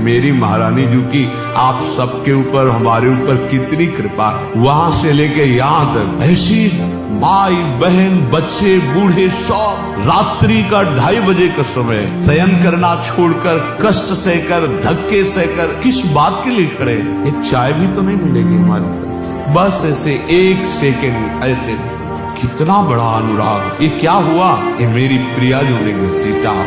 मेरी महारानी जी की आप सबके ऊपर, हमारे ऊपर कितनी कृपा है। वहां से लेके यहाँ तक ऐसी माई बहन बच्चे बूढ़े सब रात्रि का 2:30 बजे का समय शयन करना छोड़कर, कष्ट सहकर, धक्के सहकर, किस बात के लिए खड़े? एक चाय भी तो नहीं मिलेगी हमारी तरफ से, बस ऐसे 1 सेकेंड ऐसे। कितना बड़ा अनुराग! ये क्या हुआ? ये मेरी प्रियाजू ने घसीटा,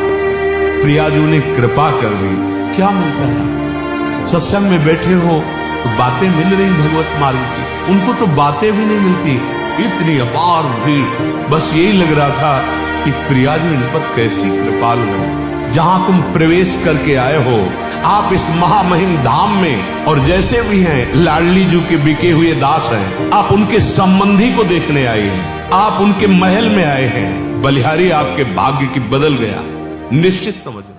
प्रियाजू ने कृपा कर दी। क्या मिलता है? सत्संग में बैठे हो तो बातें मिल रही भगवत मार्ग की, उनको तो बातें भी नहीं मिलती, इतनी अपार भीड़। बस यही लग रहा था कि प्रियाजू इन पर कैसी कृपालु है। जहां तुम प्रवेश करके आए हो आप इस महामहिम धाम में, और जैसे भी हैं लाडली जू के बिके हुए दास हैं, आप उनके संबंधी को देखने आए हैं, आप उनके महल में आए हैं। बलिहारी आपके भाग्य की बदल गया, निश्चित समझना।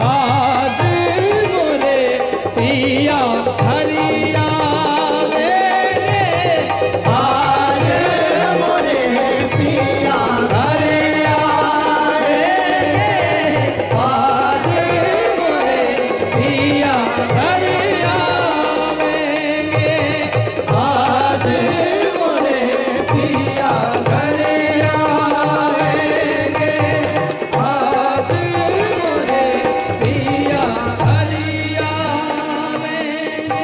आज मोरे पिया घर आवेंगे, आज मोरे पिया घर आवेंगे, आज मोरे पिया घर आवेंगे, आज मोरे पिया घर आवेंगे, आज मोरे पिया घर आवेंगे।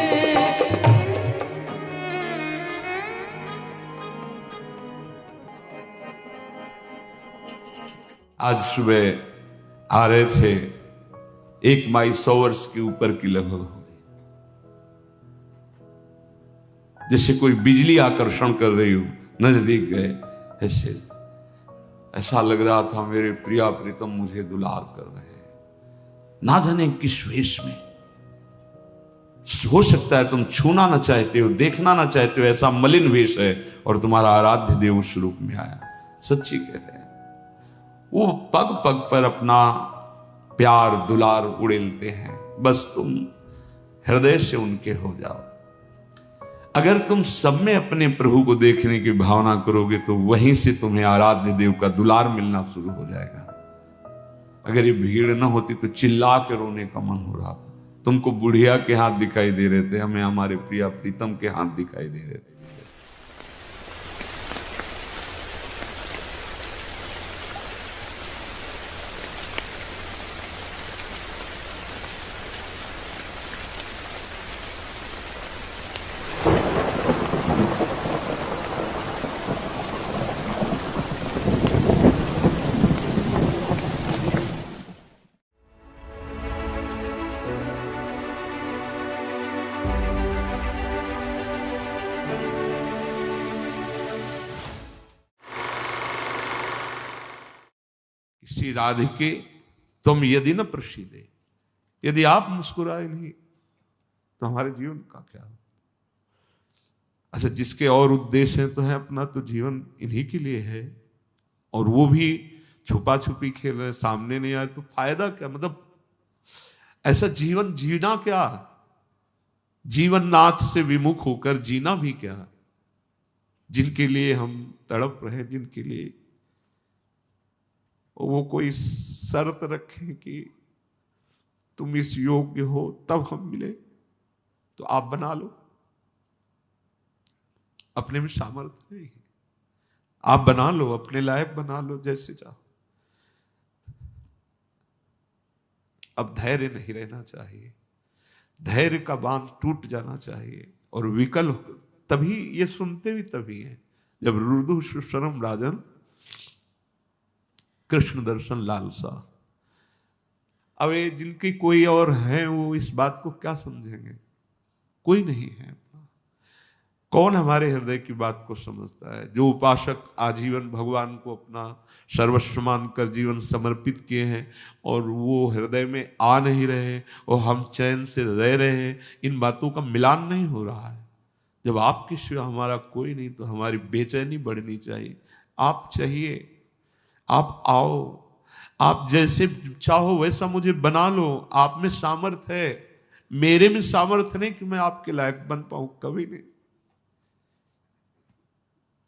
आज सुबह आ रहे थे, एक माई 100 वर्ष के ऊपर की लगभग हो गई, जैसे कोई बिजली आकर्षण कर रही हो। नजदीक गए, ऐसा लग रहा था मेरे प्रिया प्रीतम मुझे दुलार कर रहे हैं, ना जाने किस वेश में। हो सकता है तुम छूना ना चाहते हो, देखना ना चाहते हो, ऐसा मलिन वेश है और तुम्हारा आराध्य देव उस रूप में आया। सच्ची कहते हैं, वो पग पग पर अपना प्यार दुलार उड़ेलते हैं, बस तुम हृदय से उनके हो जाओ। अगर तुम सब में अपने प्रभु को देखने की भावना करोगे तो वहीं से तुम्हें आराध्य देव का दुलार मिलना शुरू हो जाएगा। अगर ये भीड़ न होती तो चिल्ला के रोने का मन हो रहा था। तुमको बुढ़िया के हाथ दिखाई दे रहे थे, हमें हमारे प्रिया प्रीतम के हाथ दिखाई दे रहे थे। श्री राधिके तुम यदि न प्रसिद्धे, यदि आप मुस्कुराए नहीं तो हमारे जीवन का क्या हो। अच्छा, जिसके और उद्देश्य हैं तो है अपना, तो जीवन इन्हीं के लिए है, और वो भी छुपा छुपी खेल रहे, सामने नहीं आए तो फायदा क्या। मतलब ऐसा जीवन जीना क्या, जीवन नाथ से विमुख होकर जीना भी क्या। जिनके लिए हम तड़प रहे, जिनके लिए वो कोई शर्त रखे कि तुम इस योग्य हो तब हम मिले, तो आप बना लो। अपने में सामर्थ्य नहीं है, आप बना लो, अपने लायक बना लो जैसे चाहो। अब धैर्य नहीं रहना चाहिए, धैर्य का बांध टूट जाना चाहिए। और विकल तभी ये सुनते भी तभी हैं जब रुदु सुशरम राजन कृष्ण दर्शन लालसा। अब ये जिनकी कोई और है वो इस बात को क्या समझेंगे, कोई नहीं है। कौन हमारे हृदय की बात को समझता है। जो उपासक आजीवन भगवान को अपना सर्वस्व मानकर जीवन समर्पित किए हैं और वो हृदय में आ नहीं रहे और हम चैन से रह रहे हैं, इन बातों का मिलान नहीं हो रहा है। जब आपके सिवा हमारा कोई नहीं तो हमारी बेचैनी बढ़नी चाहिए। आप चाहिए, आप आओ, आप जैसे चाहो वैसा मुझे बना लो। आप में सामर्थ है, मेरे में सामर्थ नहीं कि मैं आपके लायक बन पाऊं, कभी नहीं।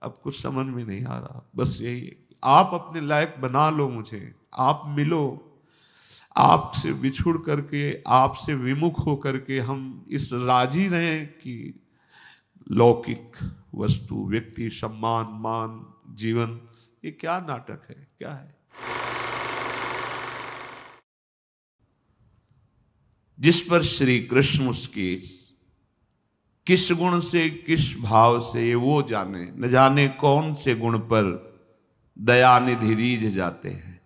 अब कुछ समझ में नहीं आ रहा, बस यही है, आप अपने लायक बना लो मुझे, आप मिलो। आपसे बिछुड़ करके, आपसे विमुख होकर के हम इस राजी रहें कि लौकिक वस्तु, व्यक्ति, सम्मान, मान, जीवन, ये क्या नाटक है, क्या है। जिस पर श्री कृष्ण उसकी किस गुण से, किस भाव से वो जाने, न जाने कौन से गुण पर दयानिधि रीझ जाते हैं।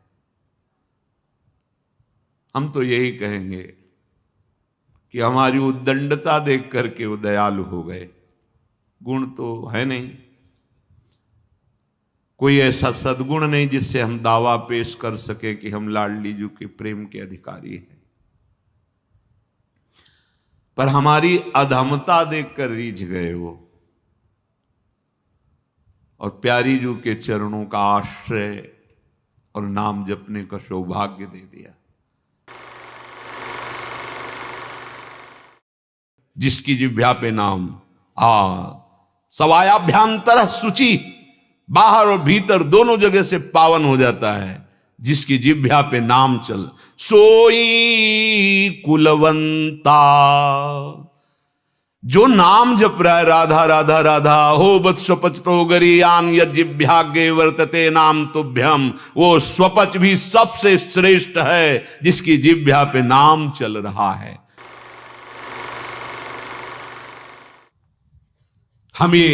हम तो यही कहेंगे कि हमारी उद्दंडता देख करके वो दयालु हो गए। गुण तो है नहीं, कोई ऐसा सद्गुण नहीं जिससे हम दावा पेश कर सके कि हम लाडली जी के प्रेम के अधिकारी हैं। पर हमारी अधमता देखकर रीझ गए वो, और प्यारी जू के चरणों का आश्रय और नाम जपने का सौभाग्य दे दिया। जिसकी जिह्वा पे नाम सवायाभ्यांतर शुचि, बाहर और भीतर दोनों जगह से पावन हो जाता है। जिसकी जिह्वा पे नाम चल सोई कुलवंता। जो नाम जप रहा है राधा राधा राधा, हो बत स्वपच तो गरियान यज्ञाग्ञे वर्तते नाम तुभ्यम, वो स्वपच भी सबसे श्रेष्ठ है जिसकी जिह्वा पे नाम चल रहा है। हम ये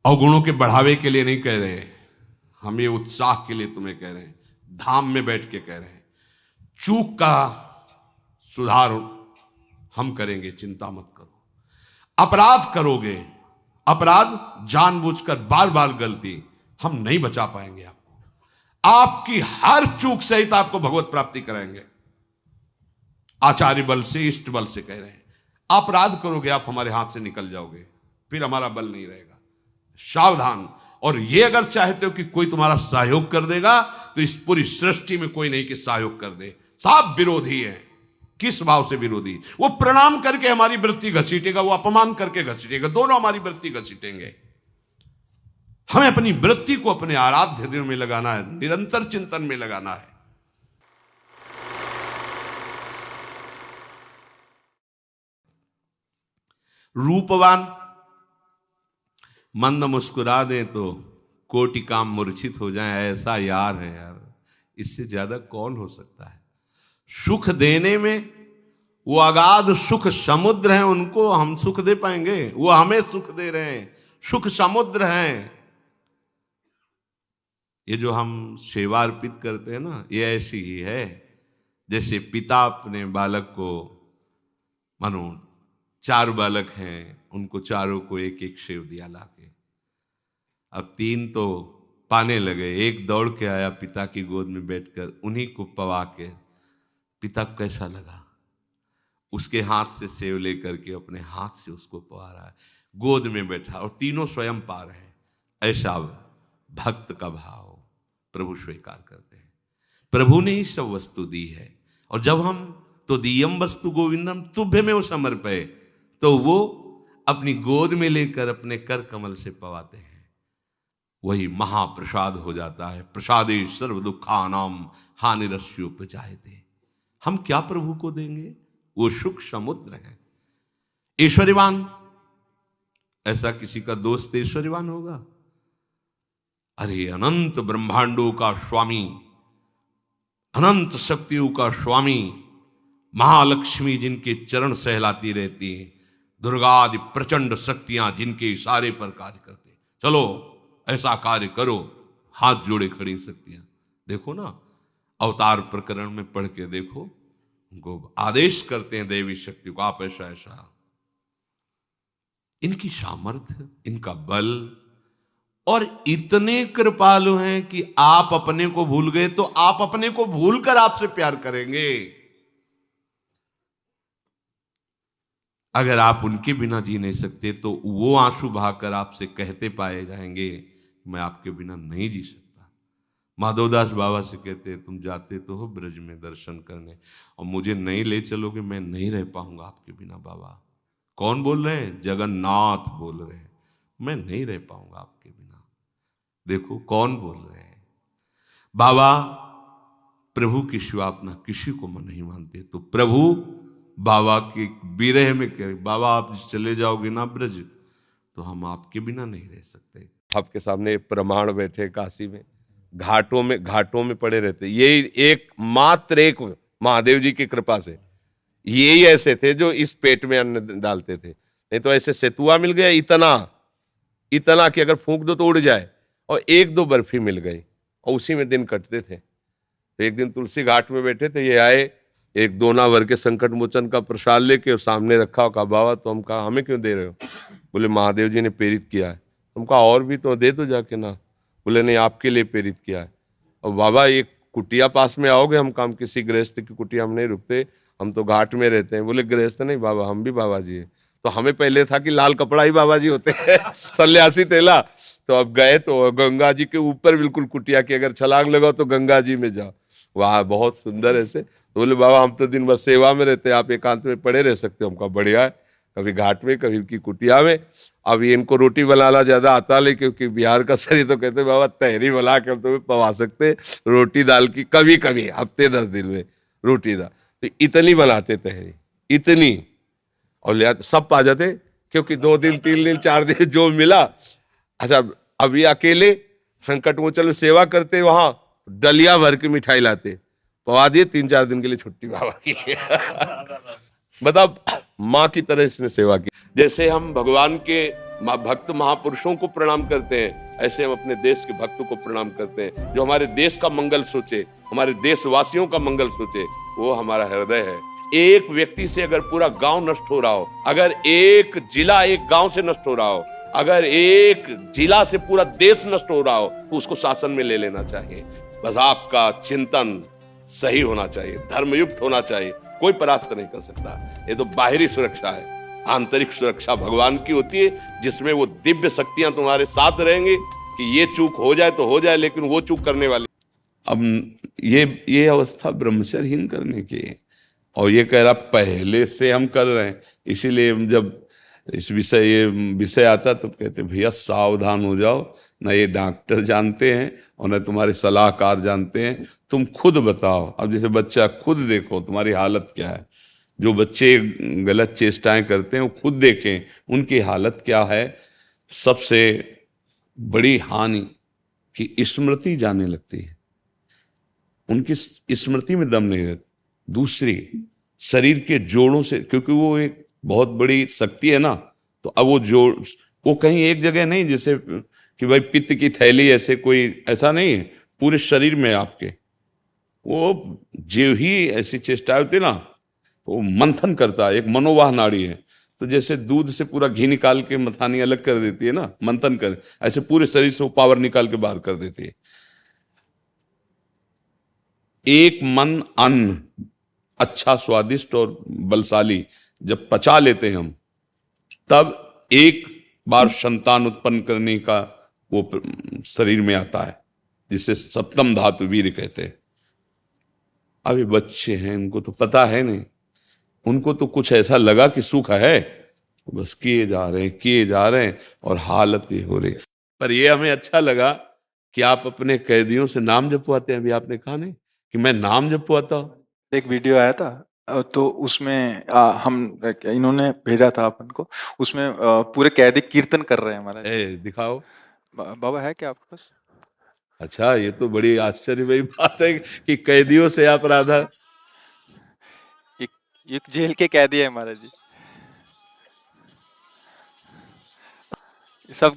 अवगुणों के बढ़ावे के लिए नहीं कह रहे, हम ये उत्साह के लिए तुम्हें कह रहे हैं, धाम में बैठ के कह रहे हैं। चूक का सुधार हम करेंगे, चिंता मत करो। अपराध करोगे, अपराध जानबूझकर बार बार गलती, हम नहीं बचा पाएंगे आपको। आपकी हर चूक सहित आपको भगवत प्राप्ति कराएंगे। आचार्य बल से, इष्ट बल से कह रहे हैं। अपराध करोगे आप, हमारे हाथ से निकल जाओगे, फिर हमारा बल नहीं रहेगा। सावधान। और ये अगर चाहते हो कि कोई तुम्हारा सहयोग कर देगा, तो इस पूरी सृष्टि में कोई नहीं कि सहयोग कर दे। सब विरोधी है। किस भाव से विरोधी? वो प्रणाम करके हमारी वृत्ति घसीटेगा, वो अपमान करके घसीटेगा, दोनों हमारी वृत्ति घसीटेंगे। हमें अपनी वृत्ति को अपने आराध्य देव में लगाना है, निरंतर चिंतन में लगाना है। रूपवान मंद मुस्कुरा दे तो कोटि काम मूर्छित हो जाए, ऐसा यार है यार, इससे ज्यादा कौन हो सकता है? सुख देने में वो अगाध सुख समुद्र हैं, उनको हम सुख दे पाएंगे? वो हमें सुख दे रहे हैं, सुख समुद्र हैं। ये जो हम सेवा अर्पित करते हैं ना, ये ऐसी ही है जैसे पिता अपने बालक को, मानो 4 बालक हैं, उनको चारों को एक एक सेव दिया लाके। अब 3 तो पाने लगे, एक दौड़ के आया पिता की गोद में बैठकर, उन्हीं को पवा के पिता को कैसा लगा, उसके हाथ से सेव लेकर के अपने हाथ से उसको पवा रहा है, गोद में बैठा, और तीनों स्वयं पा रहे हैं। ऐसा भक्त का भाव प्रभु स्वीकार करते हैं। प्रभु ने ही सब वस्तु दी है, और जब हम तो दियम वस्तु गोविंदम तुभ्य में वो समर्पय, तो वो अपनी गोद में लेकर अपने कर कमल से पवाते हैं, वही महाप्रसाद हो जाता है। प्रसादे सर्व दुखानाम हानिरस्योपजायते। हम क्या प्रभु को देंगे? वो सुख समुद्र है। ऐश्वर्यवान, ऐसा किसी का दोस्त ऐश्वर्यवान होगा? अरे अनंत ब्रह्मांडों का स्वामी, अनंत शक्तियों का स्वामी, महालक्ष्मी जिनके चरण सहलाती रहती है, दुर्गा आदि प्रचंड शक्तियां जिनके इशारे पर कार्य करते, चलो ऐसा कार्य करो, हाथ जोड़े खड़ी शक्तियां। देखो ना, अवतार प्रकरण में पढ़ के देखो, उनको आदेश करते हैं देवी शक्ति को, आप ऐसा ऐसा। इनकी सामर्थ्य, इनका बल, और इतने कृपालु हैं कि आप अपने को भूल गए तो आप अपने को भूलकर आपसे प्यार करेंगे। अगर आप उनके बिना जी नहीं सकते तो वो आंसू बहाकर आपसे कहते पाए जाएंगे, मैं आपके बिना नहीं जी सकता। माधवदास बाबा से कहते, तुम जाते तो हो ब्रज में दर्शन करने, और मुझे नहीं ले चलोगे, मैं नहीं रह पाऊंगा आपके बिना। बाबा कौन बोल रहे हैं? जगन्नाथ बोल रहे हैं, मैं नहीं रह पाऊंगा आपके बिना। देखो कौन बोल रहे हैं। बाबा प्रभु की सिवा अपना किसी को मन नहीं मानते, तो प्रभु बाबा के विरह में कह रहे, बाबा आप चले जाओगे ना ब्रज, तो हम आपके बिना नहीं रह सकते। आपके सामने प्रमाण बैठे काशी में, घाटों में पड़े रहते। ये एक मात्र एक महादेव जी की कृपा से यही ऐसे थे जो इस पेट में अन्न डालते थे, नहीं तो ऐसे सेतुआ मिल गया इतना कि अगर फूंक दो तो उड़ जाए, और 1-2 बर्फी मिल गई, और उसी में दिन कटते थे। तो एक दिन तुलसी घाट में बैठे थे, ये आए, एक दोनावर के संकट मोचन का प्रसाद लेके सामने रखा, कहा बाबा तो हम कहा हमें क्यों दे रहे हो? बोले महादेव जी ने प्रेरित किया है। हम कहा और भी तो दे दो जाके ना। बोले नहीं, आपके लिए प्रेरित किया है। और बाबा एक कुटिया पास में आओगे? हम काम किसी गृहस्थ की कुटिया हम नहीं रुकते, हम तो घाट में रहते हैं। बोले गृहस्थ नहीं बाबा, हम भी बाबा जी हैं। तो हमें पहले था कि लाल कपड़ा ही बाबा जी होते हैं सन्यासी तेला। तो अब गए तो गंगा जी के ऊपर बिल्कुल कुटिया की, अगर छलांग लगाओ तो गंगा जी में जाओ, वहाँ बहुत सुंदर ऐसे। तो बोले बाबा हम तो दिन भर सेवा में रहते हैं, आप एकांत में पड़े रह सकते हो। हमका बढ़िया है, कभी घाट में कभी इनकी कुटिया में। अब ये इनको रोटी बनाना ज्यादा आता नहीं, क्योंकि बिहार का शरीर तो कहते बाबा तहरी बना के हम तुम्हें पवा सकते, रोटी दाल की कभी कभी हफ्ते 10 दिन में रोटी दाल, तो इतनी बनाते तहरी, इतनी, और ले सब पा जाते, क्योंकि 2 दिन 3 दिन 4 दिन जो मिला। अच्छा अब ये अकेले संकट मोचन में सेवा करते, वहां डलिया भर के मिठाई लाते, पवा दिए, 3-4 दिन के लिए छुट्टी बाबा की। बताओ, माँ की तरह इसने सेवा की। जैसे हम भगवान के भक्त महापुरुषों को प्रणाम करते हैं, ऐसे हम अपने देश के भक्तों को प्रणाम करते हैं, जो हमारे देश का मंगल सोचे, हमारे देशवासियों का मंगल सोचे, वो हमारा हृदय है। एक व्यक्ति से अगर पूरा गांव नष्ट हो रहा हो, अगर एक जिला एक गांव से नष्ट हो रहा हो, अगर एक जिला से पूरा देश नष्ट हो रहा हो, तो उसको शासन में ले लेना चाहिए। बस आपका चिंतन सही होना चाहिए, धर्मयुक्त होना चाहिए, कोई परास्त नहीं कर सकता। ये तो बाहरी सुरक्षा है, आंतरिक सुरक्षा भगवान की होती है, जिसमें वो दिव्य शक्तियां तुम्हारे साथ रहेंगी कि ये चूक हो जाए तो हो जाए, लेकिन वो चूक करने वाली। अब ये अवस्था ब्रह्मचर्यहीन करने की है, और ये कह रहा पहले से हम कर रहे हैं। इसीलिए जब ये विषय आता तो कहते भैया सावधान हो जाओ, न ये डॉक्टर जानते हैं और न तुम्हारे सलाहकार जानते हैं, तुम खुद बताओ। अब जैसे बच्चा, खुद देखो तुम्हारी हालत क्या है। जो बच्चे गलत चेष्टाएं करते हैं वो खुद देखें उनकी हालत क्या है। सबसे बड़ी हानि कि स्मृति जाने लगती है, उनकी स्मृति में दम नहीं रहता। दूसरी, शरीर के जोड़ों से, क्योंकि वो एक बहुत बड़ी शक्ति है ना, तो अब वो जोड़, वो कहीं एक जगह नहीं, जैसे कि भाई पित्त की थैली, ऐसे कोई ऐसा नहीं है, पूरे शरीर में आपके। वो जो ही ऐसी चेष्टा होती है ना, वो मंथन करता है, एक मनोवाह नाड़ी है। तो जैसे दूध से पूरा घी निकाल के मथानी अलग कर देती है ना, मंथन कर, ऐसे पूरे शरीर से वो पावर निकाल के बाहर कर देती है। एक मन अन्न अच्छा, स्वादिष्ट और बलशाली जब पचा लेते हैं हम, तब एक बार संतान उत्पन्न करने का वो शरीर में आता है, जिसे सप्तम धातु वीर्य कहते हैं। अभी बच्चे हैं, उनको तो पता है नहीं, उनको तो कुछ ऐसा लगा कि सुख है, बस किए जा रहे हैं और हालत ये हो रही। पर ये हमें अच्छा लगा कि आप अपने कैदियों से नाम जपवाते हैं। अभी आपने कहा नहीं कि मैं नाम जपवाता हूं। एक वीडियो आया था, तो उसमें इन्होंने भेजा था अपन को, उसमें पूरे कैदी कीर्तन कर रहे हैं हमारा। दिखाओ बाबा, है क्या आपके पास? अच्छा, ये तो बड़ी आश्चर्य भरी बात है कि कैदियों से आप राधा। एक जेल के कैदी है महाराज जी, सब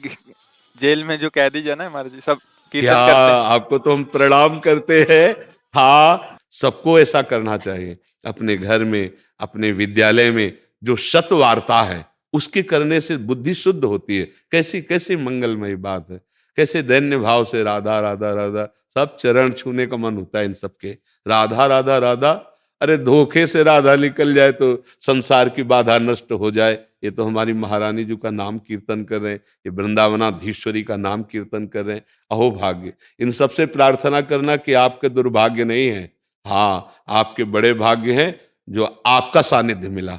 जेल में जो कैदी है ना महाराज जी, सब कीर्तन करते हैं। आपको तो हम प्रणाम करते हैं। हाँ, सबको ऐसा करना चाहिए। अपने घर में, अपने विद्यालय में जो सत वार्ता है, उसके करने से बुद्धि शुद्ध होती है। कैसी कैसी मंगलमयी बात है, कैसे दैन्य भाव से राधा राधा राधा, सब चरण छूने का मन होता है इन सबके। राधा राधा राधा, अरे धोखे से राधा निकल जाए तो संसार की बाधा नष्ट हो जाए। ये तो हमारी महारानी जी का नाम कीर्तन कर रहे हैं, ये वृंदावनाधीश्वरी का नाम कीर्तन कर रहे हैं। अहो भाग्य, इन सबसे प्रार्थना करना कि आपके दुर्भाग्य नहीं है, हाँ आपके बड़े भाग्य हैं जो आपका सानिध्य मिला।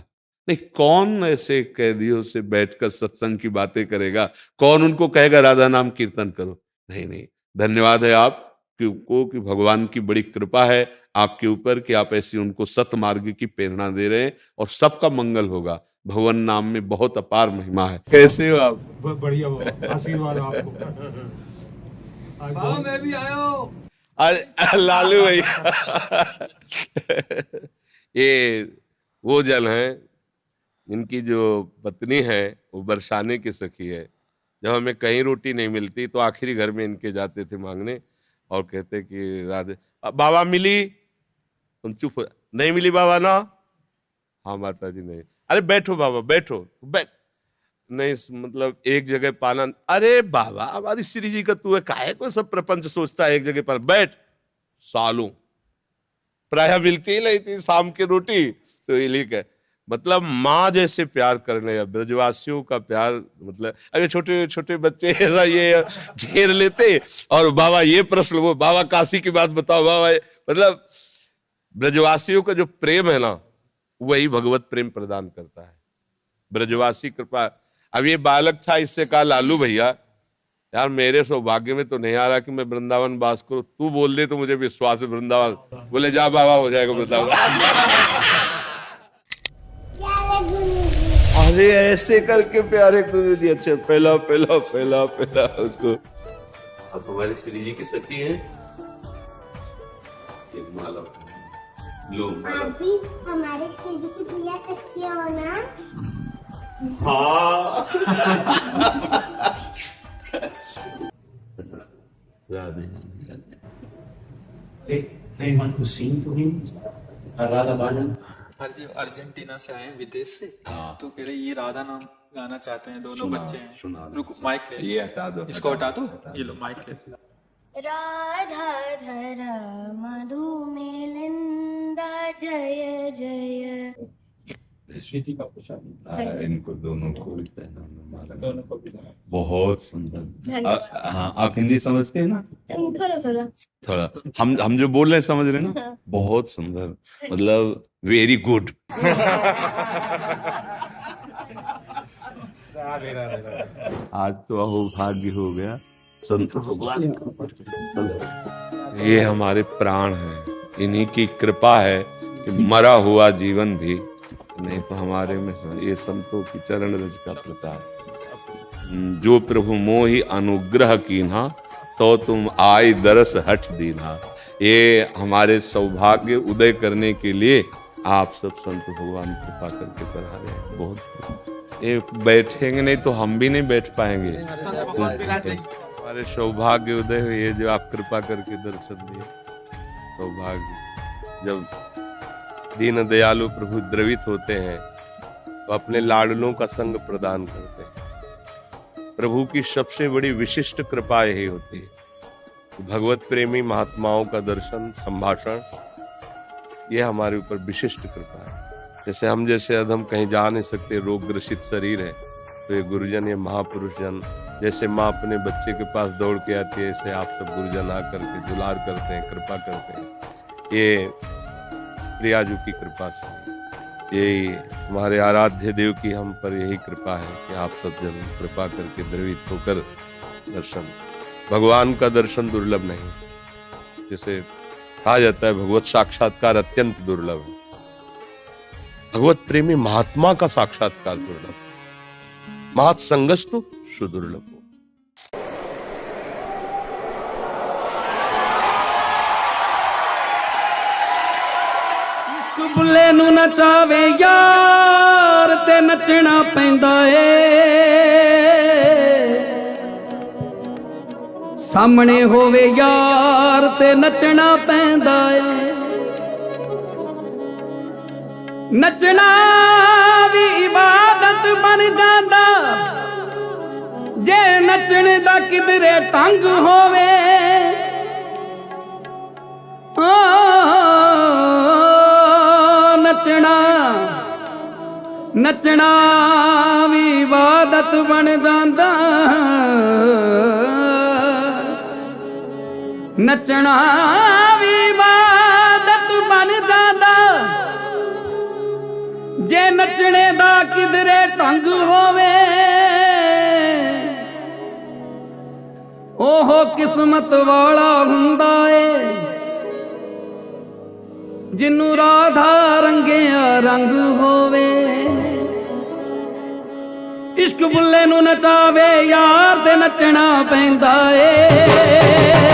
नहीं, कौन ऐसे कैदियों से बैठकर सत्संग की बातें करेगा, कौन उनको कहेगा राधा नाम कीर्तन करो। नहीं नहीं, धन्यवाद है आप को कि भगवान की बड़ी कृपा है आपके ऊपर कि आप ऐसी उनको सतमार्ग की प्रेरणा दे रहे हैं, और सबका मंगल होगा। भगवान नाम में बहुत अपार महिमा है। कैसे हो आप? बढ़िया, आशीर्वाद आपको। मैं भी आया हूँ। अरे लालू भैया, ये वो जन है, इनकी जो पत्नी है वो बरसाने की सखी है। जब हमें कहीं रोटी नहीं मिलती तो आखिरी घर में इनके जाते थे मांगने, और कहते कि राधे बाबा मिली, तुम चुप हो, नहीं मिली बाबा ना, हाँ माता जी नहीं, अरे बैठो बाबा बैठो, बैठ नहीं, मतलब एक जगह पाना, अरे बाबा हमारी श्री जी का तू है, काहे को सब प्रपंच सोचता है, एक जगह पर बैठ। सालों प्राय मिलती ही नहीं थी शाम की रोटी, तो ये है मतलब माँ जैसे प्यार करने या ब्रजवासियों का प्यार, मतलब अरे छोटे छोटे बच्चे ऐसा ये घेर लेते, और बाबा ये प्रश्न, वो बाबा काशी की बात बताओ बाबा, मतलब ब्रजवासियों का जो प्रेम है ना, वही भगवत प्रेम प्रदान करता है। ब्रजवासी कृपा। अब ये बालक था, इससे कहा लालू भैया यार मेरे सौभाग्य में तो नहीं आ रहा कि मैं वृंदावन वास करूं, तू बोल दे तो मुझे विश्वास है वृंदावन। बोले जा बाबा, हो जाएगा वृंदावन। अरे ऐसे करके प्यारे गुरु जी, अच्छे फैला फैला फैला फैला उसको। अब हमारे श्री जी की सखी है, माला लो माला। अभी हमारे श्री जी की प्रिया सखी हो ना। हाँ। Anyone who's seen to him? Radha Bhajan? Ji Argentina से आए हैं, विदेश से। तो कह रहे ये राधा नाम गाना चाहते हैं, दोनों बच्चे हैं। रुको माइक ले, ये हटा दो, इसको हटा दो, ये लो माइक ले। राधा धरा मधु मेलिंदा जय जय। स्वीति का प्रसाद इनको दोनों को दोनों को भी बहुत सुंदर। हाँ, आप हिंदी समझते हैं ना? थोड़ा थोड़ा थोड़ा हम जो बोल रहे हैं समझ रहे हैं ना? बहुत सुंदर, मतलब वेरी गुड। आज तो अहोभाग्य हो गया, संत भगवान। ये हमारे प्राण हैं, इन्हीं की कृपा है कि मरा हुआ जीवन भी नहीं तो हमारे में ये संतों की चरण रज का प्रताप। जो प्रभु मोहि अनुग्रह कीन्हा, तो तुम आय दरस हठ दीन्हा। ये हमारे सौभाग्य उदय करने के लिए आप सब संत भगवान कृपा करके पढ़ा रहे हैं। बहुत ये बैठेंगे नहीं तो हम भी नहीं बैठ पाएंगे। हमारे सौभाग्य उदय हुए, ये जो आप कृपा करके दर्शन दिए सौभाग्य। जब दीन दयालु प्रभु द्रवित होते हैं तो अपने लाडलों का संग प्रदान करते हैं। प्रभु की सबसे बड़ी विशिष्ट कृपा यही होती है। भगवत प्रेमी महात्माओं का दर्शन, संभाषण, ये हमारे ऊपर विशिष्ट कृपा है। जैसे हम जैसे अधम कहीं जा नहीं सकते, रोग ग्रसित शरीर है, तो ये गुरुजन, ये महापुरुष जन, जैसे माँ अपने बच्चे के पास दौड़ के आती है, ऐसे आप सब गुरुजन आकर के दुलार करते हैं, कृपा करते हैं। ये प्रियाजू की कृपा से, यही हमारे आराध्य देव की हम पर यही कृपा है कि आप सब जन कृपा करके द्रवित होकर दर्शन। भगवान का दर्शन दुर्लभ नहीं, जैसे कहा जाता है भगवत साक्षात्कार अत्यंत दुर्लभ है। भगवत प्रेमी महात्मा का साक्षात्कार दुर्लभ, महत संगस्तु सुदुर्लभ। बुੱਲੇ ਨੂੰ ਨਚਾਵੇ ਯਾਰ ਤੇ ਨੱਚਣਾ ਪੈਂਦਾ ਏ। ਸਾਹਮਣੇ ਹੋਵੇ ਯਾਰ ਤੇ ਨੱਚਣਾ ਪੈਂਦਾ ਏ। ਨੱਚਣਾ ਵੀ ਇਬਾਦਤ ਬਣ ਜਾਂਦਾ ਜੇ ਨੱਚਣ ਦਾ ਕਿਧਰੇ ਢੰਗ ਹੋਵੇ। नचना भी इबादत बन जांदा, नचना भी इबादत बन जांदा जे नचने दा किधरे ढंग होवे। ओहो किस्मत वाला हुंदा ए जिन्नू राधा रंगिया रंग होवे। इश्क बुੱਲੇ ਨੂੰ ਨਚਾਵੇ यार ते नचना पैंदा ए।